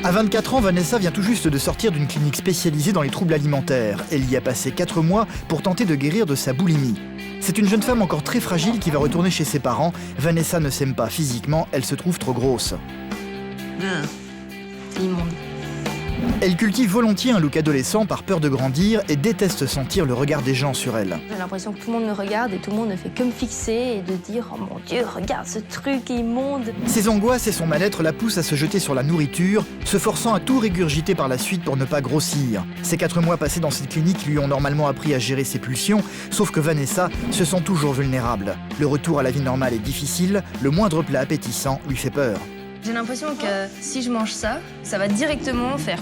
À 24 ans, Vanessa vient tout juste de sortir d'une clinique spécialisée dans les troubles alimentaires. Elle y a passé 4 mois pour tenter de guérir de sa boulimie. C'est une jeune femme encore très fragile qui va retourner chez ses parents. Vanessa ne s'aime pas physiquement, elle se trouve trop grosse. Immonde. Elle cultive volontiers un look adolescent par peur de grandir et déteste sentir le regard des gens sur elle. J'ai l'impression que tout le monde me regarde et tout le monde ne fait que me fixer et de dire « Oh mon Dieu, regarde ce truc immonde !» Ses angoisses et son mal-être la poussent à se jeter sur la nourriture, se forçant à tout régurgiter par la suite pour ne pas grossir. Ces 4 mois passés dans cette clinique lui ont normalement appris à gérer ses pulsions, sauf que Vanessa se sent toujours vulnérable. Le retour à la vie normale est difficile, le moindre plat appétissant lui fait peur. J'ai l'impression que si je mange ça, ça va directement faire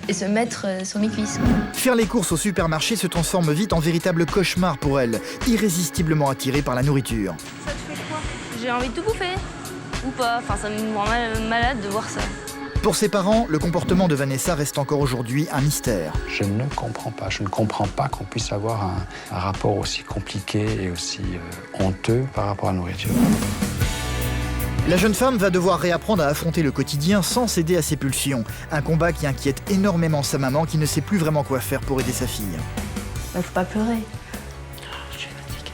et se mettre sur mes cuisses. Faire les courses au supermarché se transforme vite en véritable cauchemar pour elle, irrésistiblement attirée par la nourriture. Ça te fait quoi? J'ai envie de tout bouffer. Ou pas, enfin ça me rend malade de voir ça. Pour ses parents, le comportement de Vanessa reste encore aujourd'hui un mystère. Je ne comprends pas. Je ne comprends pas qu'on puisse avoir un rapport aussi compliqué et aussi honteux par rapport à la nourriture. La jeune femme va devoir réapprendre à affronter le quotidien sans céder à ses pulsions. Un combat qui inquiète énormément sa maman qui ne sait plus vraiment quoi faire pour aider sa fille. Faut pas pleurer. Je suis fatiguée.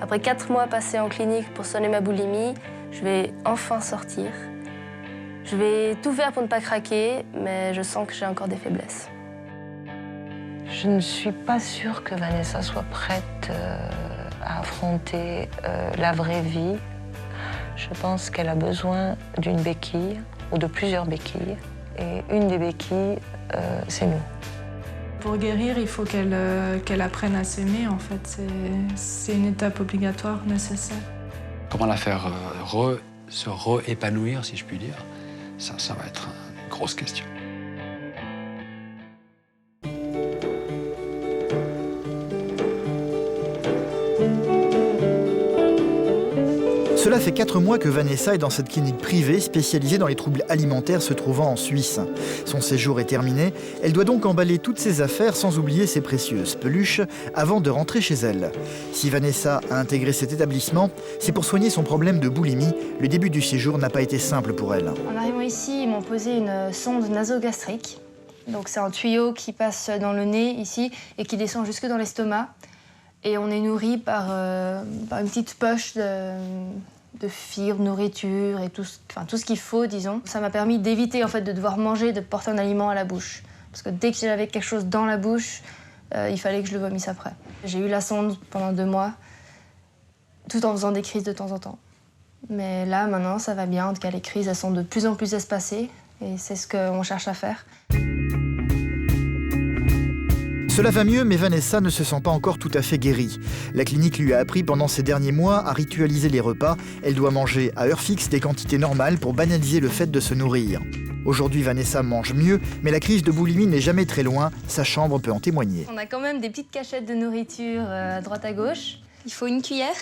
Après 4 mois passés en clinique pour soigner ma boulimie, je vais enfin sortir. Je vais tout faire pour ne pas craquer, mais je sens que j'ai encore des faiblesses. Je ne suis pas sûre que Vanessa soit prête à affronter la vraie vie. Je pense qu'elle a besoin d'une béquille ou de plusieurs béquilles. Et une des béquilles, c'est nous. Pour guérir, il faut qu'elle apprenne à s'aimer, en fait. C'est une étape obligatoire, nécessaire. Comment la faire se réépanouir, si je puis dire, ça va être une grosse question. Cela fait 4 mois que Vanessa est dans cette clinique privée spécialisée dans les troubles alimentaires se trouvant en Suisse. Son séjour est terminé, elle doit donc emballer toutes ses affaires sans oublier ses précieuses peluches avant de rentrer chez elle. Si Vanessa a intégré cet établissement, c'est pour soigner son problème de boulimie. Le début du séjour n'a pas été simple pour elle. En arrivant ici, ils m'ont posé une sonde nasogastrique. Donc c'est un tuyau qui passe dans le nez ici et qui descend jusque dans l'estomac. Et on est nourri par une petite poche de fibres, nourriture et tout ce qu'il faut, disons. Ça m'a permis d'éviter en fait, de devoir manger, de porter un aliment à la bouche. Parce que dès que j'avais quelque chose dans la bouche, il fallait que je le vomisse après. J'ai eu la sonde pendant 2 mois, tout en faisant des crises de temps en temps. Mais là, maintenant, ça va bien. En tout cas, les crises, elles sont de plus en plus espacées. Et c'est ce qu'on cherche à faire. Cela va mieux, mais Vanessa ne se sent pas encore tout à fait guérie. La clinique lui a appris pendant ces derniers mois à ritualiser les repas. Elle doit manger à heure fixe des quantités normales pour banaliser le fait de se nourrir. Aujourd'hui, Vanessa mange mieux, mais la crise de boulimie n'est jamais très loin. Sa chambre peut en témoigner. On a quand même des petites cachettes de nourriture à droite à gauche. Il faut une cuillère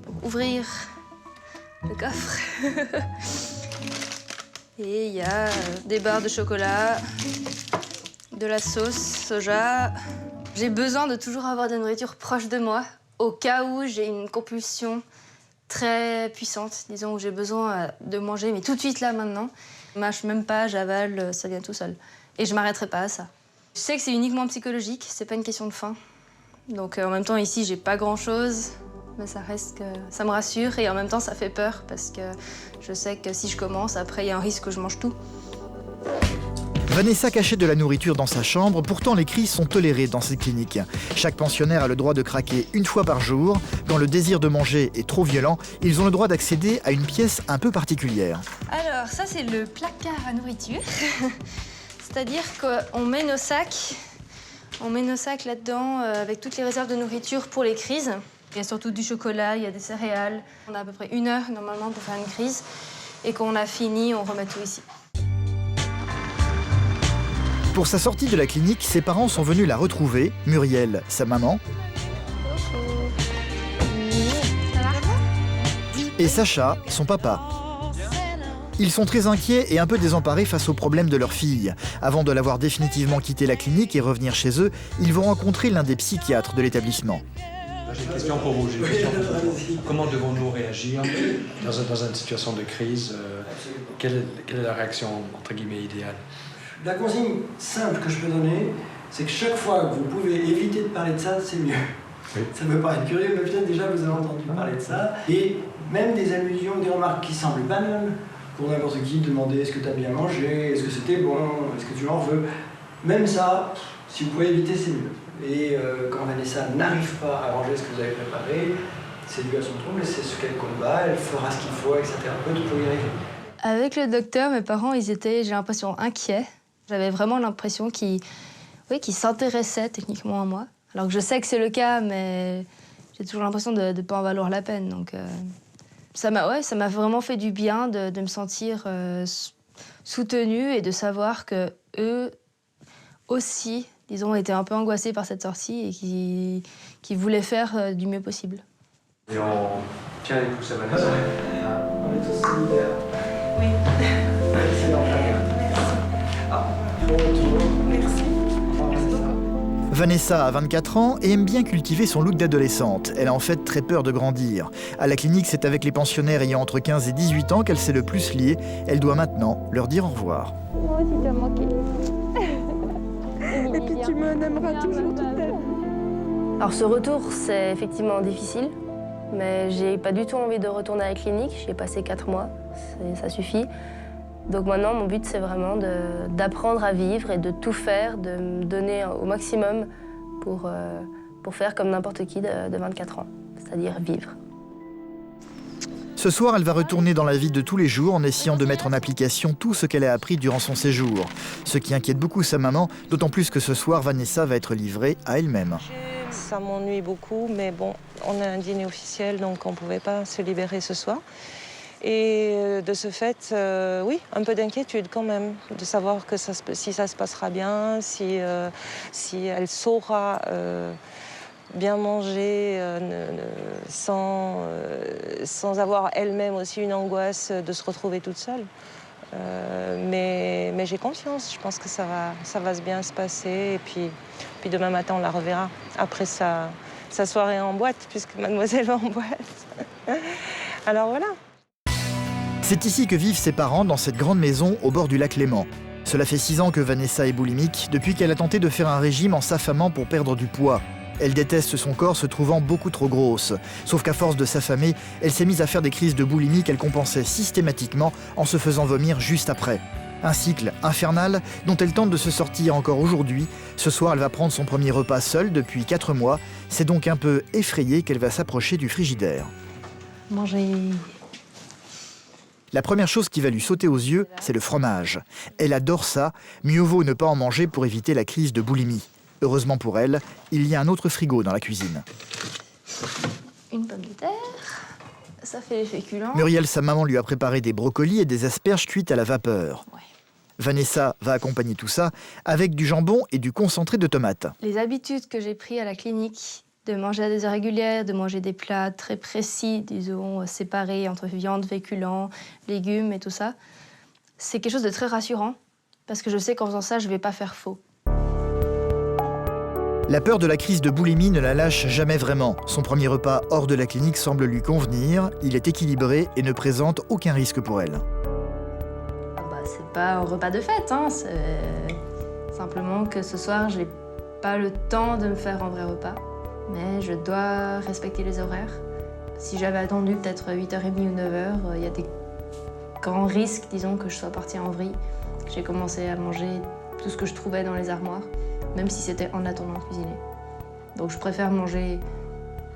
pour ouvrir le coffre. Et il y a des barres de chocolat, de la sauce soja. J'ai besoin de toujours avoir de la nourriture proche de moi, au cas où j'ai une compulsion très puissante, disons, où j'ai besoin de manger, mais tout de suite, là, maintenant. Je mâche même pas, j'avale, ça vient tout seul. Et je m'arrêterai pas à ça. Je sais que c'est uniquement psychologique, c'est pas une question de faim. Donc en même temps, ici, j'ai pas grand-chose, mais ça reste que ça me rassure et en même temps, ça fait peur parce que je sais que si je commence, après, il y a un risque que je mange tout. Vanessa cachait de la nourriture dans sa chambre, pourtant les crises sont tolérées dans cette clinique. Chaque pensionnaire a le droit de craquer 1 fois par jour. Quand le désir de manger est trop violent, ils ont le droit d'accéder à une pièce un peu particulière. Alors ça c'est le placard à nourriture. C'est-à-dire qu'on met nos sacs, là-dedans avec toutes les réserves de nourriture pour les crises. Il y a surtout du chocolat, il y a des céréales. On a à peu près 1 heure normalement pour faire une crise. Et quand on a fini, on remet tout ici. Pour sa sortie de la clinique, ses parents sont venus la retrouver, Muriel, sa maman, et Sacha, son papa. Ils sont très inquiets et un peu désemparés face aux problèmes de leur fille. Avant de l'avoir définitivement quitté la clinique et revenir chez eux, ils vont rencontrer l'un des psychiatres de l'établissement. J'ai une question pour vous. Comment devons-nous réagir dans une situation de crise? Quelle est la réaction, entre guillemets, idéale? La consigne simple que je peux donner, c'est que chaque fois que vous pouvez éviter de parler de ça, c'est mieux. Oui. Ça peut paraître curieux, mais peut-être déjà vous avez entendu parler de ça. Et même des allusions, des remarques qui semblent banales, pour n'importe qui, demander est-ce que tu as bien mangé, est-ce que c'était bon, est-ce que tu en veux. Même ça, si vous pouvez éviter, c'est mieux. Et quand Vanessa n'arrive pas à manger ce que vous avez préparé, c'est dû à son trouble, c'est ce qu'elle combat, elle fera ce qu'il faut avec sa thérapeute pour y arriver. Avec le docteur, mes parents, ils étaient, j'ai l'impression, inquiets. J'avais vraiment l'impression qu'ils s'intéressaient techniquement à moi. Alors que je sais que c'est le cas, mais j'ai toujours l'impression de ne pas en valoir la peine. Donc, ça m'a vraiment fait du bien de me sentir soutenue et de savoir que eux aussi, disons, étaient un peu angoissés par cette sortie et qui voulaient faire du mieux possible. Et on tient les pouces à Vanessa. On est tous solidaires. Oui. C'est l'enfer. Merci. Vanessa a 24 ans et aime bien cultiver son look d'adolescente. Elle a en fait très peur de grandir. À la clinique, c'est avec les pensionnaires ayant entre 15 et 18 ans qu'elle s'est le plus liée. Elle doit maintenant leur dire au revoir. Moi aussi, t'as manqué. Et puis tu me aimeras toujours toute ta vie. Alors ce retour, c'est effectivement difficile, mais j'ai pas du tout envie de retourner à la clinique. J'y ai passé 4 mois, ça suffit. Donc maintenant, mon but, c'est vraiment d'apprendre à vivre et de tout faire, de me donner au maximum pour faire comme n'importe qui de 24 ans, c'est-à-dire vivre. Ce soir, elle va retourner dans la vie de tous les jours en essayant de mettre en application tout ce qu'elle a appris durant son séjour. Ce qui inquiète beaucoup sa maman, d'autant plus que ce soir, Vanessa va être livrée à elle-même. Ça m'ennuie beaucoup, mais bon, on a un dîner officiel, donc on ne pouvait pas se libérer ce soir. Et de ce fait, oui, un peu d'inquiétude quand même, de savoir que si ça se passera bien, si elle saura bien manger sans avoir elle-même aussi une angoisse de se retrouver toute seule. Mais j'ai confiance, je pense que ça va bien se passer. Et puis demain matin, on la reverra après sa soirée en boîte, puisque mademoiselle va en boîte. Alors voilà. C'est ici que vivent ses parents, dans cette grande maison au bord du lac Léman. Cela fait 6 ans que Vanessa est boulimique, depuis qu'elle a tenté de faire un régime en s'affamant pour perdre du poids. Elle déteste son corps se trouvant beaucoup trop grosse. Sauf qu'à force de s'affamer, elle s'est mise à faire des crises de boulimie qu'elle compensait systématiquement en se faisant vomir juste après. Un cycle infernal dont elle tente de se sortir encore aujourd'hui. Ce soir, elle va prendre son premier repas seule depuis 4 mois. C'est donc un peu effrayée qu'elle va s'approcher du frigidaire. Manger. La première chose qui va lui sauter aux yeux, c'est le fromage. Elle adore ça, mieux vaut ne pas en manger pour éviter la crise de boulimie. Heureusement pour elle, il y a un autre frigo dans la cuisine. Une pomme de terre, ça fait les féculents. Muriel, sa maman, lui a préparé des brocolis et des asperges cuites à la vapeur. Ouais. Vanessa va accompagner tout ça avec du jambon et du concentré de tomates. Les habitudes que j'ai prises à la clinique, de manger à des heures régulières, de manger des plats très précis, disons, séparés entre viande, féculents, légumes et tout ça, c'est quelque chose de très rassurant parce que je sais qu'en faisant ça, je ne vais pas faire faux. La peur de la crise de boulimie ne la lâche jamais vraiment. Son premier repas hors de la clinique semble lui convenir. Il est équilibré et ne présente aucun risque pour elle. C'est pas un repas de fête, hein. C'est simplement que ce soir, j'ai pas le temps de me faire un vrai repas. Mais je dois respecter les horaires. Si j'avais attendu peut-être 8h30 ou 9h, il y a des grands risques, disons, que je sois partie en vrille. J'ai commencé à manger tout ce que je trouvais dans les armoires, même si c'était en attendant de cuisiner. Donc je préfère manger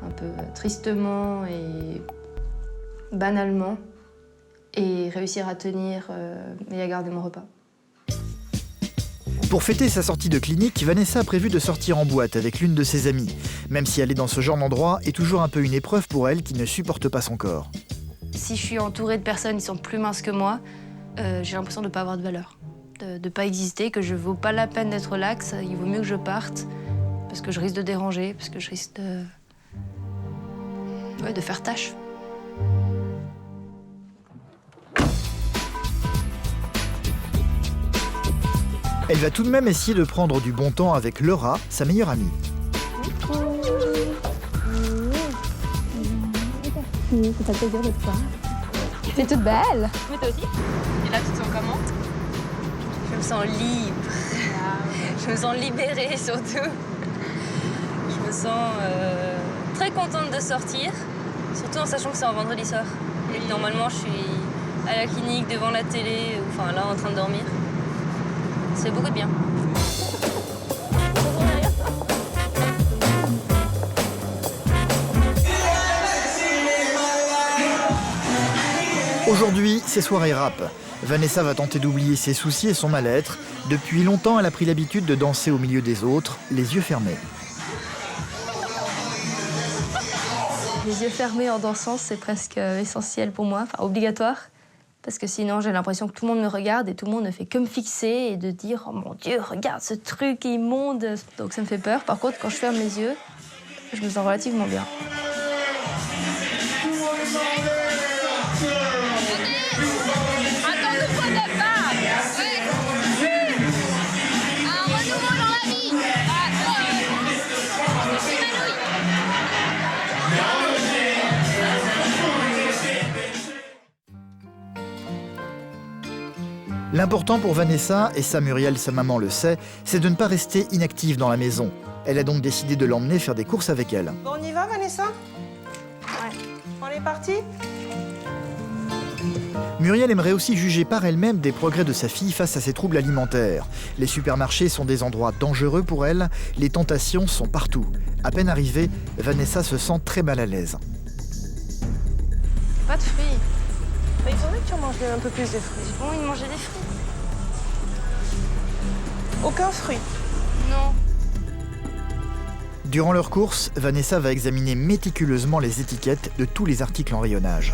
un peu tristement et banalement et réussir à tenir et à garder mon repas. Pour fêter sa sortie de clinique, Vanessa a prévu de sortir en boîte avec l'une de ses amies. Même si aller dans ce genre d'endroit est toujours un peu une épreuve pour elle qui ne supporte pas son corps. Si je suis entourée de personnes qui sont plus minces que moi, j'ai l'impression de ne pas avoir de valeur, de ne pas exister, que je ne vaux pas la peine d'être là, que il vaut mieux que je parte, parce que je risque de déranger, parce que je risque de faire tâche. Elle va tout de même essayer de prendre du bon temps avec Laura, sa meilleure amie. merci, ça fait plaisir de te voir. T'es toute belle. Mais toi aussi. Et là, tu te sens comment? Je me sens libre. Je me sens libérée surtout. Je me sens très contente de sortir, surtout en sachant que c'est un vendredi soir. Et que normalement, je suis à la clinique, devant la télé, enfin là, en train de dormir. C'est beaucoup de bien. Aujourd'hui, c'est soirée rap. Vanessa va tenter d'oublier ses soucis et son mal-être. Depuis longtemps, elle a pris l'habitude de danser au milieu des autres, les yeux fermés. Les yeux fermés en dansant, c'est presque essentiel pour moi, enfin obligatoire. Parce que sinon, j'ai l'impression que tout le monde me regarde et tout le monde ne fait que me fixer et de dire « Oh mon Dieu, regarde ce truc immonde !» Donc ça me fait peur. Par contre, quand je ferme les yeux, je me sens relativement bien. L'important pour Vanessa, et ça Muriel, sa maman, le sait, c'est de ne pas rester inactive dans la maison. Elle a donc décidé de l'emmener faire des courses avec elle. Bon, on y va, Vanessa? Ouais. On est parti? Muriel aimerait aussi juger par elle-même des progrès de sa fille face à ses troubles alimentaires. Les supermarchés sont des endroits dangereux pour elle, les tentations sont partout. À peine arrivée, Vanessa se sent très mal à l'aise. Pas de fruits. Mais il faudrait que tu en manges un peu plus de fruits. J'ai pas envie de manger des fruits. Aucun fruit? Non. Durant leur course, Vanessa va examiner méticuleusement les étiquettes de tous les articles en rayonnage.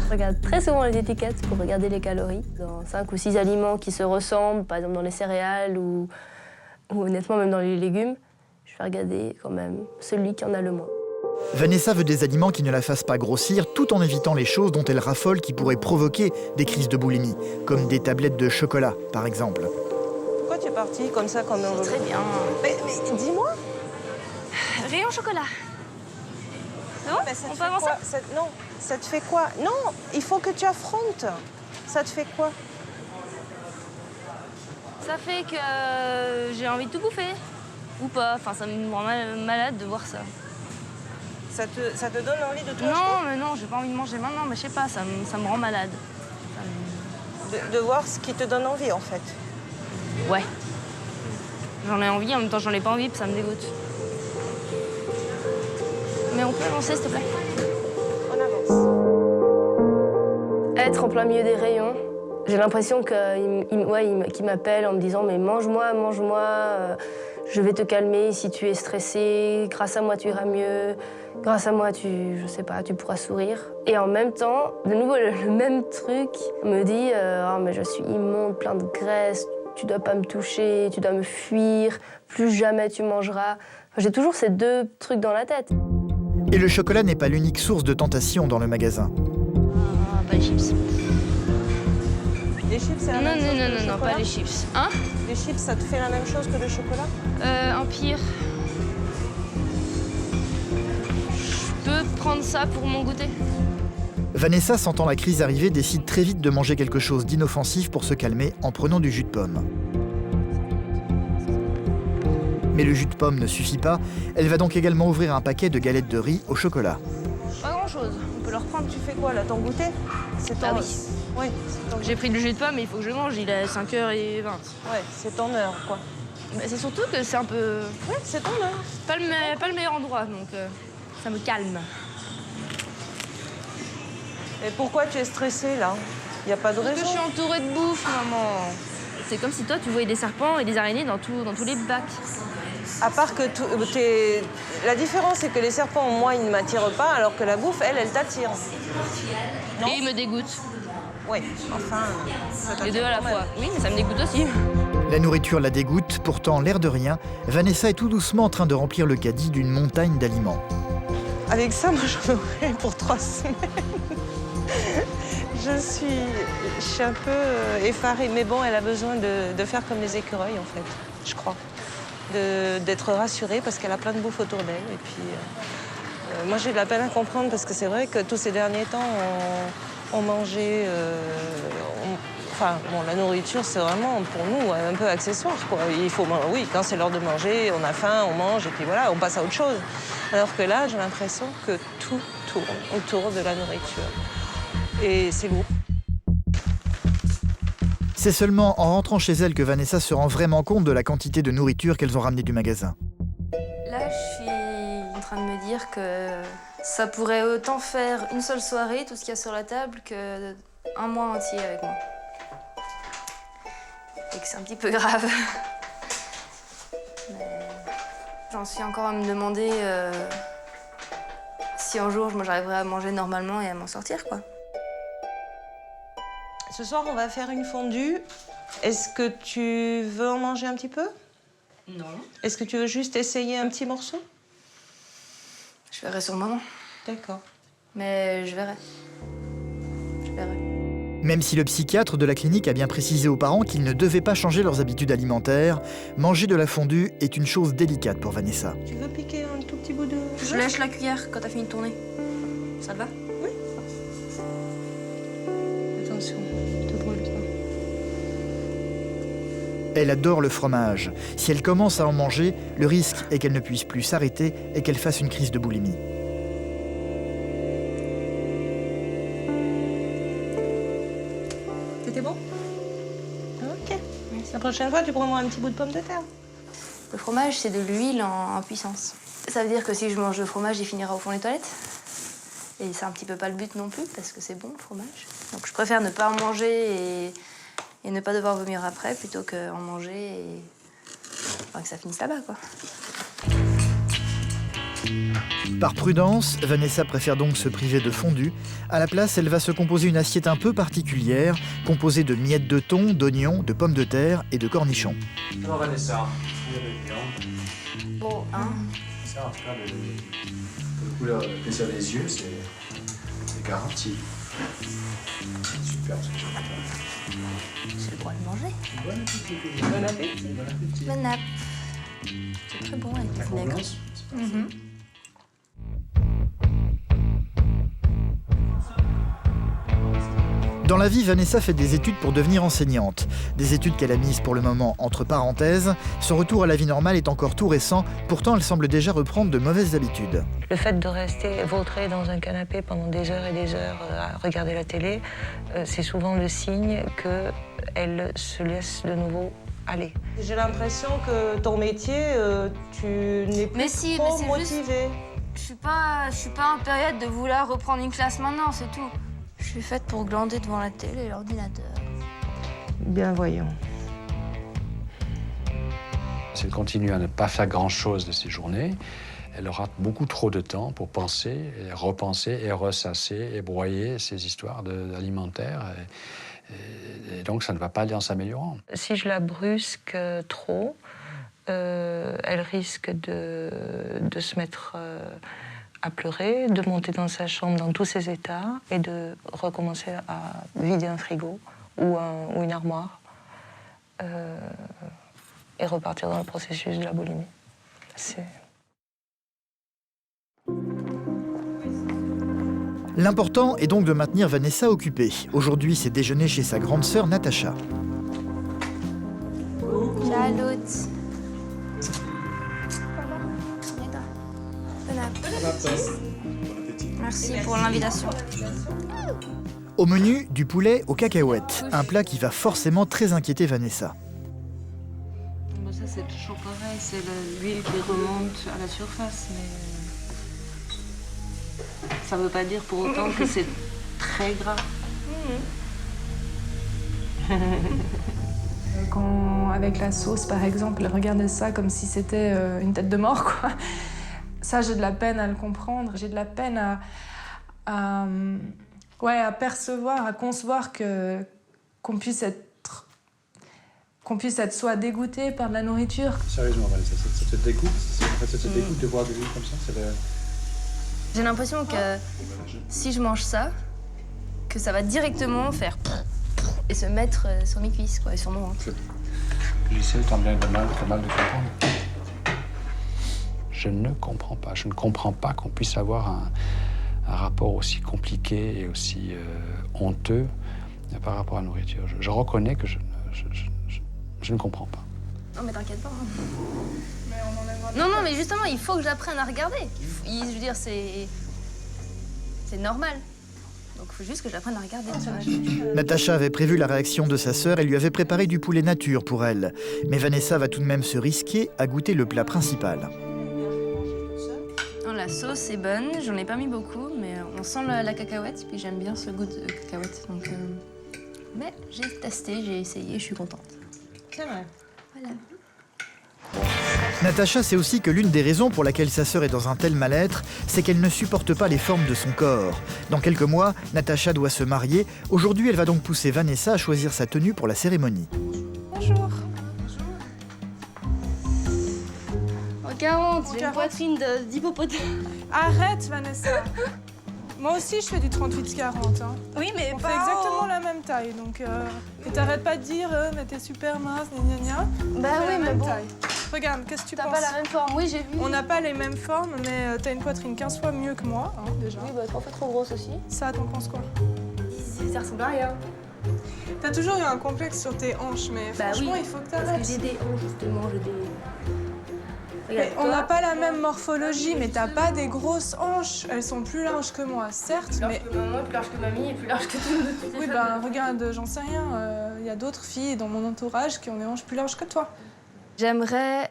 Je regarde très souvent les étiquettes pour regarder les calories. Dans 5 ou 6 aliments qui se ressemblent, par exemple dans les céréales ou honnêtement même dans les légumes, je vais regarder quand même celui qui en a le moins. Vanessa veut des aliments qui ne la fassent pas grossir, tout en évitant les choses dont elle raffole qui pourraient provoquer des crises de boulimie, comme des tablettes de chocolat, par exemple. Pourquoi tu es partie comme ça quand même? Très bien. Mais dis-moi. Rayon chocolat. C'est bon? On peut avancer? Non, ça te fait quoi? Non, il faut que tu affrontes. Ça te fait quoi? Ça fait que j'ai envie de tout bouffer. Ou pas. Enfin, ça me rend malade de voir ça. Ça te donne envie de tout acheter? Non, mais non, j'ai pas envie de manger maintenant, mais je sais pas, ça me rend malade. De voir ce qui te donne envie, en fait. Ouais. J'en ai envie, en même temps j'en ai pas envie, puis ça me dégoûte. Mais on peut avancer, s'il te plaît? On avance. Être en plein milieu des rayons, j'ai l'impression qu'il m'appelle en me disant « Mais mange-moi, mange-moi, je vais te calmer si tu es stressé, grâce à moi tu iras mieux, grâce à moi je sais pas, tu pourras sourire ». Et en même temps, de nouveau le même truc me dit « Oh mais je suis immonde, plein de graisse, tu dois pas me toucher, tu dois me fuir, plus jamais tu mangeras ». Enfin, j'ai toujours ces deux trucs dans la tête. Et le chocolat n'est pas l'unique source de tentation dans le magasin. Pas les chips. Les chips, c'est la même chose que le chocolat? Non, pas les chips. Hein? Les chips, ça te fait la même chose que le chocolat? En pire. Je peux prendre ça pour mon goûter. Vanessa, sentant la crise arriver, décide très vite de manger quelque chose d'inoffensif pour se calmer en prenant du jus de pomme. Mais le jus de pomme ne suffit pas, elle va donc également ouvrir un paquet de galettes de riz au chocolat. Pas grand-chose, on peut le reprendre. Tu fais quoi là, ton goûter? C'est ton... Ah oui. Oui. J'ai pris le jus de pomme, mais il faut que je mange, il est 5h20. Ouais, c'est ton heure, quoi. Mais c'est surtout que c'est un peu... Ouais, c'est ton heure. Pas le meilleur endroit, donc ça me calme. Et pourquoi tu es stressée, là? Il n'y a pas de Parce raison. que je suis entourée de bouffe, maman. C'est comme si toi, tu voyais des serpents et des araignées dans tous les bacs. À part que la différence, c'est que les serpents, moi, ils ne m'attirent pas, alors que la bouffe, elle t'attire. Et ils me dégoûtent. Oui, enfin, ça Les deux à la fois. Oui, mais ça me dégoûte aussi. La nourriture la dégoûte, pourtant l'air de rien, Vanessa est tout doucement en train de remplir le caddie d'une montagne d'aliments. Avec ça, moi, j'en aurais pour 3 semaines. Je suis un peu effarée, mais bon, elle a besoin de faire comme les écureuils, en fait, je crois. d'être rassurée parce qu'elle a plein de bouffe autour d'elle. Et puis, moi, j'ai de la peine à comprendre parce que c'est vrai que tous ces derniers temps, on mangeait... la nourriture, c'est vraiment, pour nous, un peu accessoire, quoi. Il faut, oui, quand c'est l'heure de manger, on a faim, on mange, et puis voilà, on passe à autre chose. Alors que là, j'ai l'impression que tout tourne autour de la nourriture. Et c'est lourd. C'est seulement en rentrant chez elle que Vanessa se rend vraiment compte de la quantité de nourriture qu'elles ont ramenée du magasin. Là, je suis en train de me dire que ça pourrait autant faire une seule soirée, tout ce qu'il y a sur la table, qu'un mois entier avec moi. Et que c'est un petit peu grave. Mais j'en suis encore à me demander si un jour j'arriverai à manger normalement et à m'en sortir, quoi. Ce soir, on va faire une fondue. Est-ce que tu veux en manger un petit peu? Non. Est-ce que tu veux juste essayer un petit morceau? Je verrai sur le moment. D'accord. Mais je verrai. Je verrai. Même si le psychiatre de la clinique a bien précisé aux parents qu'ils ne devaient pas changer leurs habitudes alimentaires, manger de la fondue est une chose délicate pour Vanessa. Tu veux piquer un tout petit bout de... Je lèche la cuillère quand t'as fini de tourner. Ça te va? Oui. Attention, je te brûle ça. Elle adore le fromage. Si elle commence à en manger, le risque est qu'elle ne puisse plus s'arrêter et qu'elle fasse une crise de boulimie. C'était bon? Ok. La prochaine fois, tu prends-moi un petit bout de pomme de terre. Le fromage, c'est de l'huile en puissance. Ça veut dire que si je mange le fromage, il finira au fond des toilettes. Et c'est un petit peu pas le but non plus, parce que c'est bon, le fromage. Donc je préfère ne pas en manger et ne pas devoir vomir après, plutôt qu'en manger et que ça finisse là-bas, quoi. Par prudence, Vanessa préfère donc se priver de fondue. À la place, elle va se composer une assiette un peu particulière, composée de miettes de thon, d'oignons, de pommes de terre et de cornichons. Alors Vanessa, Bon, hein. ça en tout cas, le couleur, le plaisir des yeux, c'est garanti. Super. J'ai le droit de manger. Bon appétit. Bon appétit. Bon appétit. Bon nappe. C'est très bon avec du vinaigre. Dans la vie, Vanessa fait des études pour devenir enseignante. Des études qu'elle a mises pour le moment entre parenthèses. Son retour à la vie normale est encore tout récent, pourtant elle semble déjà reprendre de mauvaises habitudes. Le fait de rester vautré dans un canapé pendant des heures et des heures à regarder la télé, c'est souvent le signe qu'elle se laisse de nouveau aller. J'ai l'impression que ton métier, tu n'es plus trop motivée. Je suis pas en période de vouloir reprendre une classe maintenant, c'est tout. Je suis faite pour glander devant la télé et l'ordinateur. Bien voyons. Si elle continue à ne pas faire grand-chose de ses journées, elle aura beaucoup trop de temps pour penser, et repenser, et ressasser, et broyer ces histoires alimentaires. Et donc, ça ne va pas aller en s'améliorant. Si je la brusque trop, elle risque de se mettre à pleurer, de monter dans sa chambre dans tous ses états et de recommencer à vider un frigo ou une armoire et repartir dans le processus de la boulimie. L'important est donc de maintenir Vanessa occupée. Aujourd'hui, c'est déjeuner chez sa grande sœur Natacha. Salut. Merci pour l'invitation. Au menu, du poulet aux cacahuètes, un plat qui va forcément très inquiéter Vanessa. Bon, ça c'est toujours pareil, c'est l'huile qui remonte à la surface, mais ça ne veut pas dire pour autant que c'est très gras. Quand, avec la sauce, par exemple, elle regardait ça comme si c'était une tête de mort, quoi. Ça, j'ai de la peine à le comprendre. J'ai de la peine à percevoir, à concevoir qu'on puisse être soit dégoûté par de la nourriture. Sérieusement, Vanessa, ça te dégoûte? Ça te dégoûte de voir des gens comme ça? J'ai l'impression que si je mange ça, que ça va directement faire et se mettre sur mes cuisses, quoi, et sur mon ventre. J'essaie tant bien de mal de comprendre. Je ne comprends pas. Je ne comprends pas qu'on puisse avoir un rapport aussi compliqué et aussi honteux par rapport à la nourriture. Je reconnais que je ne comprends pas. Non, mais t'inquiète pas. Non, mais justement, il faut que j'apprenne à regarder. Je veux dire, c'est normal. Donc, il faut juste que j'apprenne à regarder. Natacha avait prévu la réaction de sa sœur et lui avait préparé du poulet nature pour elle. Mais Vanessa va tout de même se risquer à goûter le plat principal. Non, la sauce est bonne, j'en ai pas mis beaucoup, mais on sent la cacahuète, puis j'aime bien ce goût de cacahuète. Donc, mais j'ai testé, j'ai essayé, je suis contente. C'est vrai. Voilà. Natacha sait aussi que l'une des raisons pour laquelle sa sœur est dans un tel mal-être, c'est qu'elle ne supporte pas les formes de son corps. Dans quelques mois, Natacha doit se marier. Aujourd'hui, elle va donc pousser Vanessa à choisir sa tenue pour la cérémonie. Bonjour. Oh, 40, j'ai 40. une poitrine d'hippopotame. Arrête, Vanessa. Moi aussi, je fais du 38-40. Hein. Oui, mais On fait exactement la même taille, donc... Et t'arrêtes pas de dire mais t'es super mince, gna gna gna. Bah oui, mais bon. Taille. Regarde, qu'est-ce que tu T'as penses? pas la même forme, oui, j'ai vu. On n'a pas les mêmes formes, mais t'as une poitrine 15 fois mieux que moi, hein, déjà. Oui, bah 3 fois trop grosse aussi. Ça, t'en penses quoi? Ça ressemble à rien. T'as toujours eu un complexe sur tes hanches, mais Bah franchement, oui, il faut que parce t'arrêtes. que j'ai des hanches, justement, j'ai des... Mais on n'a pas la même morphologie, mais t'as pas des grosses hanches. Elles sont plus larges que moi, certes, mais... Plus large que maman, plus large que mamie et plus large que tout. Oui, ben regarde, j'en sais rien. Il y a d'autres filles dans mon entourage qui ont des hanches plus larges que toi. J'aimerais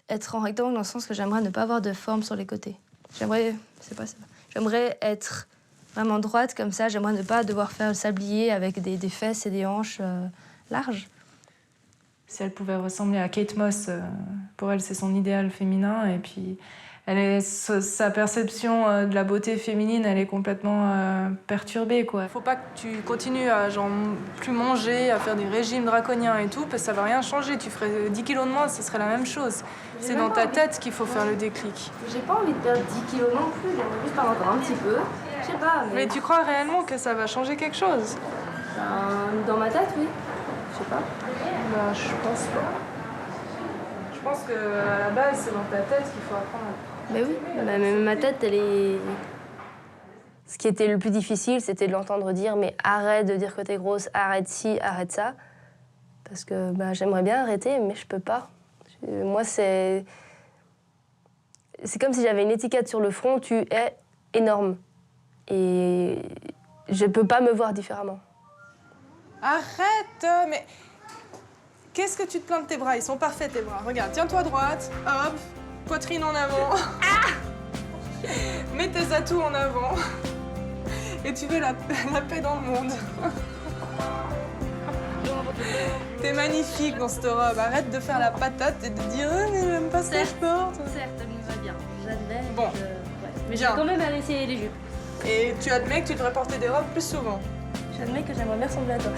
être en rectangle dans le sens que j'aimerais ne pas avoir de forme sur les côtés. J'aimerais... c'est pas ça. J'aimerais être vraiment droite comme ça. J'aimerais ne pas devoir faire le sablier avec des fesses et des hanches larges. Si elle pouvait ressembler à Kate Moss, pour elle, c'est son idéal féminin. Et puis, sa perception de la beauté féminine, elle est complètement perturbée, quoi. Faut pas que tu continues à plus manger, à faire des régimes draconiens et tout, parce que ça va rien changer. Tu ferais 10 kilos de moins, ce serait la même chose. C'est dans ta tête qu'il faut faire le déclic. J'ai pas envie de perdre 10 kilos non plus, j'aimerais juste perdre encore un petit peu. Je sais pas, Mais tu crois réellement que ça va changer quelque chose? Dans ma tête, oui. Je sais pas. Bah, je pense pas. Je pense qu'à la base, c'est dans ta tête qu'il faut apprendre à... Mais oui, mais ma tête, elle est... Ce qui était le plus difficile, c'était de l'entendre dire « mais arrête de dire que t'es grosse, arrête ci, arrête ça ». Parce que j'aimerais bien arrêter, mais je peux pas. Moi, c'est comme si j'avais une étiquette sur le front, tu es énorme. Et je peux pas me voir différemment. Arrête, mais... Qu'est-ce que tu te plains de tes bras? Ils sont parfaits, tes bras. Regarde, tiens-toi droite, hop, poitrine en avant. Mets tes atouts en avant. Et tu veux la paix dans le monde. T'es magnifique dans cette robe. Arrête de faire la patate et de dire « Oh, mais j'aime pas ce que je porte ». Certes, elle me va bien, j'admets. Bon, mais je vais quand même aller essayer les jupes. Et tu admets que tu devrais porter des robes plus souvent? J'admets que j'aimerais bien ressembler à toi.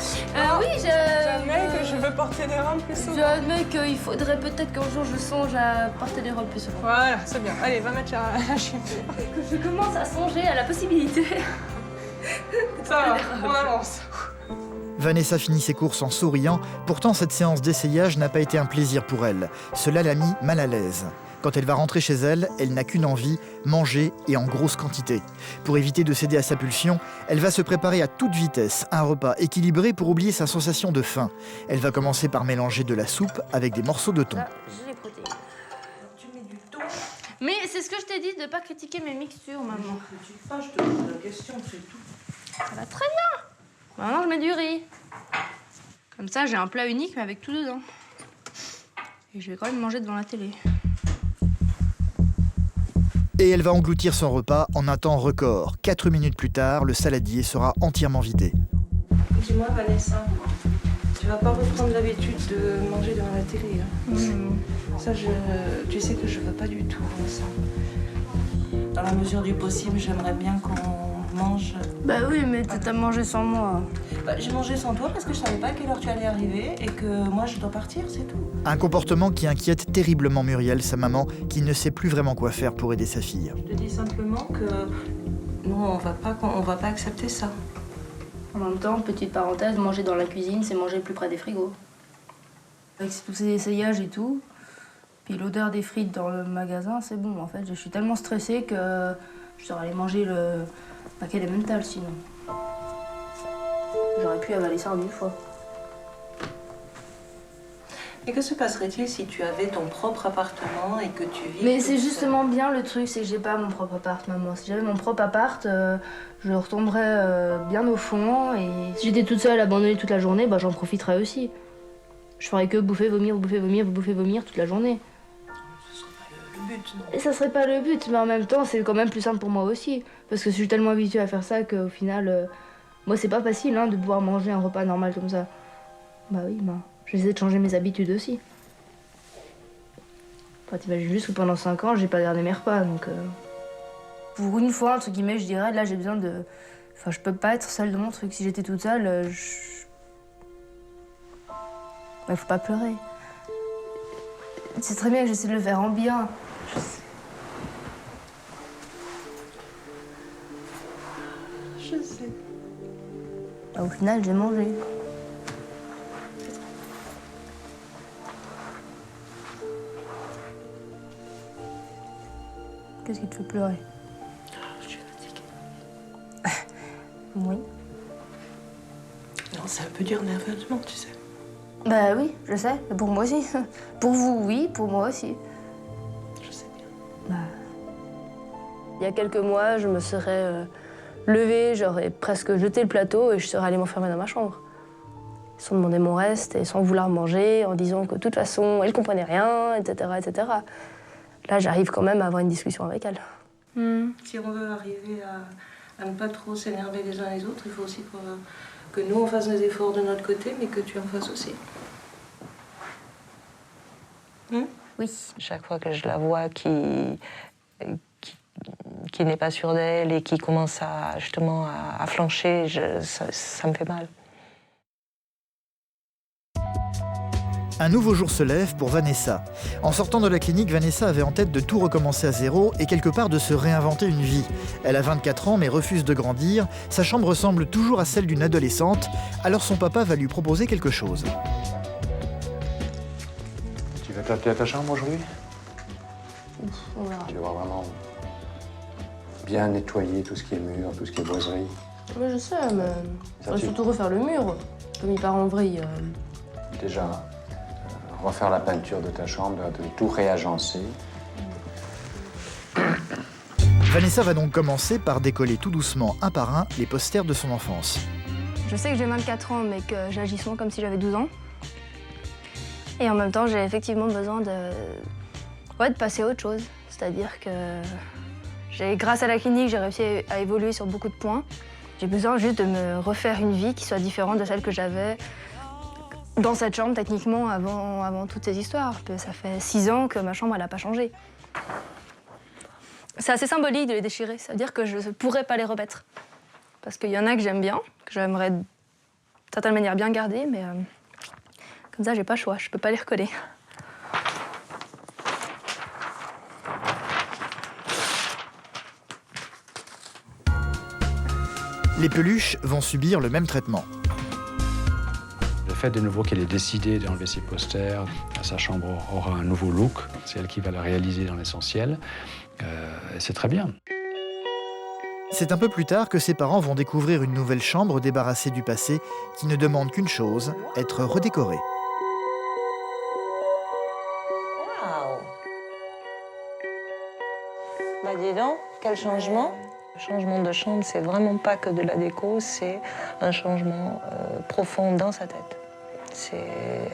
Oui, J'admets que je veux porter des robes plus souvent. J'admets qu'il faudrait peut-être qu'un jour je songe à porter des robes plus souvent. Voilà, c'est bien. Allez, va mettre la jupe. Que je commence à songer à la possibilité. Ça va, on avance. Vanessa finit ses courses en souriant. Pourtant, cette séance d'essayage n'a pas été un plaisir pour elle. Cela l'a mis mal à l'aise. Quand elle va rentrer chez elle, elle n'a qu'une envie, manger et en grosse quantité. Pour éviter de céder à sa pulsion, elle va se préparer à toute vitesse un repas équilibré pour oublier sa sensation de faim. Elle va commencer par mélanger de la soupe avec des morceaux de thon. Là, je l'ai frotté. Tu mets du thon. Mais c'est ce que je t'ai dit, de ne pas critiquer mes mixtures, maman. Ne critique pas, je te pose la question, c'est tout. Ça va très bien. Maintenant, je mets du riz. Comme ça, j'ai un plat unique, mais avec tout dedans. Et je vais quand même manger devant la télé. Et elle va engloutir son repas en un temps record. 4 minutes plus tard, le saladier sera entièrement vidé. Dis-moi, Vanessa, tu vas pas reprendre l'habitude de manger devant la télé. Hein. Ça, tu sais que je veux pas du tout ça. Dans la mesure du possible, j'aimerais bien qu'on mange... Bah oui, mais t'as mangé sans moi. Bah, j'ai mangé sans toi parce que je savais pas à quelle heure tu allais arriver et que moi, je dois partir, c'est tout. Un comportement qui inquiète terriblement Muriel, sa maman, qui ne sait plus vraiment quoi faire pour aider sa fille. Je te dis simplement que nous, on va pas accepter ça. En même temps, petite parenthèse, manger dans la cuisine, c'est manger plus près des frigos. Avec tous ces essayages et tout, Puis l'odeur des frites dans le magasin, c'est bon. En fait, je suis tellement stressée que je serais allée manger le paquet d'Emmental sinon. J'aurais pu avaler ça en 1000 fois. Et que se passerait-il si tu avais ton propre appartement et que tu vis... Mais c'est justement bien le truc, c'est que j'ai pas mon propre appart, maman. Si j'avais mon propre appart, je retomberais bien au fond. Et si j'étais toute seule, abandonnée toute la journée, bah, j'en profiterais aussi. Je ferais que bouffer, vomir, bouffer, vomir, bouffer, vomir toute la journée. Ce serait pas le but, non? Et ça serait pas le but, mais en même temps, c'est quand même plus simple pour moi aussi. Parce que je suis tellement habituée à faire ça qu'au final, moi, c'est pas facile de pouvoir manger un repas normal comme ça. Bah oui, bah, j'essaie de changer mes habitudes aussi. Enfin, t'imagines juste que pendant 5 ans, j'ai pas gardé mes repas, donc... Pour une fois, entre guillemets, je dirais, là, j'ai besoin de... Enfin, je peux pas être seule dans mon truc. Si j'étais toute seule, bah, faut pas pleurer. C'est très bien que j'essaie de le faire en bien. Je sais. Bah, au final, j'ai mangé. Qu'est-ce qui te fait pleurer? Je suis fatiguée. Oui. Non, c'est un peu dur nerveusement, tu sais. Bah oui, je sais. Pour moi aussi. Pour vous, oui. Pour moi aussi. Je sais bien. Bah... Il y a quelques mois, je me serais levée, j'aurais presque jeté le plateau et je serais allée m'enfermer dans ma chambre. Sans demander mon reste et sans vouloir manger, en disant que de toute façon, elle comprenait rien, etc., etc. Là, j'arrive quand même à avoir une discussion avec elle. Si on veut arriver à ne pas trop s'énerver les uns les autres, il faut aussi que nous, on fasse des efforts de notre côté, mais que tu en fasses aussi. Oui. Chaque fois que je la vois qui n'est pas sûre d'elle et qui commence justement à flancher, ça me fait mal. Un nouveau jour se lève pour Vanessa. En sortant de la clinique, Vanessa avait en tête de tout recommencer à zéro et quelque part de se réinventer une vie. Elle a 24 ans mais refuse de grandir. Sa chambre ressemble toujours à celle d'une adolescente. Alors son papa va lui proposer quelque chose. Tu vas t'atteler à ta chambre aujourd'hui? On verra. Tu vas vraiment bien nettoyer tout ce qui est mur, tout ce qui est boiserie. Mais je sais, mais il faudrait surtout refaire le mur, comme il part en vrille. Déjà, refaire la peinture de ta chambre, de tout réagencer. Vanessa va donc commencer par décoller tout doucement, un par un, les posters de son enfance. Je sais que j'ai 24 ans, mais que j'agis souvent comme si j'avais 12 ans. Et en même temps, j'ai effectivement besoin de passer à autre chose. C'est-à-dire que grâce à la clinique, j'ai réussi à évoluer sur beaucoup de points. J'ai besoin juste de me refaire une vie qui soit différente de celle que j'avais dans cette chambre, techniquement, avant toutes ces histoires. Ça fait 6 ans que ma chambre, elle n'a pas changé. C'est assez symbolique de les déchirer. Ça veut dire que je ne pourrais pas les remettre. Parce qu'il y en a que j'aime bien, que j'aimerais d'une certaine manière bien garder, mais comme ça, j'ai pas le choix. Je peux pas les recoller. Les peluches vont subir le même traitement. Le fait de nouveau qu'elle ait décidé d'enlever ses posters, sa chambre aura un nouveau look. C'est elle qui va le réaliser dans l'essentiel. C'est très bien. C'est un peu plus tard que ses parents vont découvrir une nouvelle chambre débarrassée du passé qui ne demande qu'une chose, être redécorée. Waouh! Bah dis donc, quel changement! Le changement de chambre, c'est vraiment pas que de la déco, c'est un changement profond dans sa tête.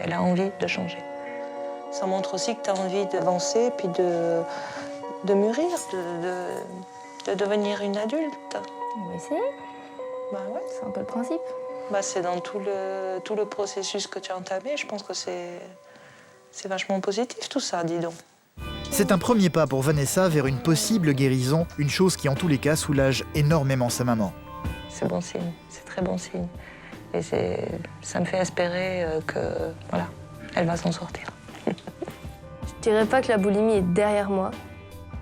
Elle a envie de changer. Ça montre aussi que tu as envie d'avancer, puis de mûrir, de devenir une adulte. On va essayer. Bah ouais. C'est un peu le principe. Bah c'est dans tout le processus que tu as entamé. Je pense que c'est vachement positif tout ça, dis donc. C'est un premier pas pour Vanessa vers une possible guérison, une chose qui en tous les cas soulage énormément sa maman. C'est bon signe, c'est très bon signe. Et ça me fait espérer que, voilà, elle va s'en sortir. Je dirais pas que la boulimie est derrière moi,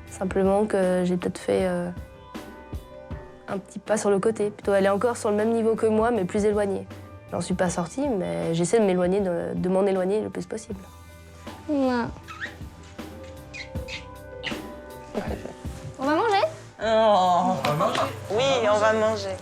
simplement que j'ai peut-être fait un petit pas sur le côté. Plutôt, elle est encore sur le même niveau que moi, mais plus éloignée. J'en suis pas sortie, mais j'essaie de m'éloigner, de m'en éloigner le plus possible. Ouais. On va manger? Oh. Oui, on va manger.